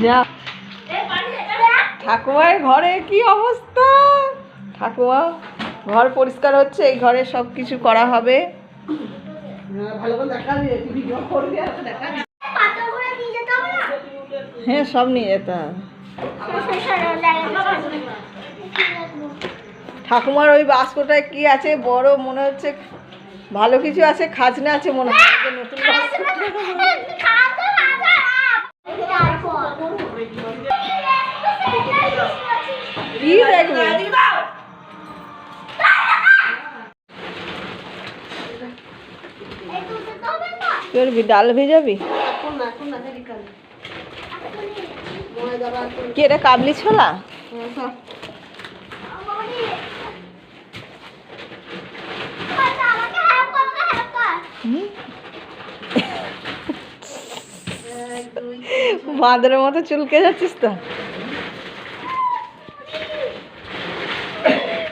যা ঠাকুমার ঘরে কি অবস্থা। ঠাকুমা ঘর পরিষ্কার হচ্ছে, এই ঘরে সব কিছু করা হবে। হ্যাঁ সব নিয়ে যেতে হবে। ঠাকুমার ওই বাস্কটায় কি আছে বড়, মনে হচ্ছে ভালো কিছু আছে, খাজনা আছে মনে হয়। নতুন কি দেখবে করবি, ডাল ভেজাবি কি? এটা কাবলি ছোলা। বাঁদরের মতো চুলকে যাচ্ছিস তো।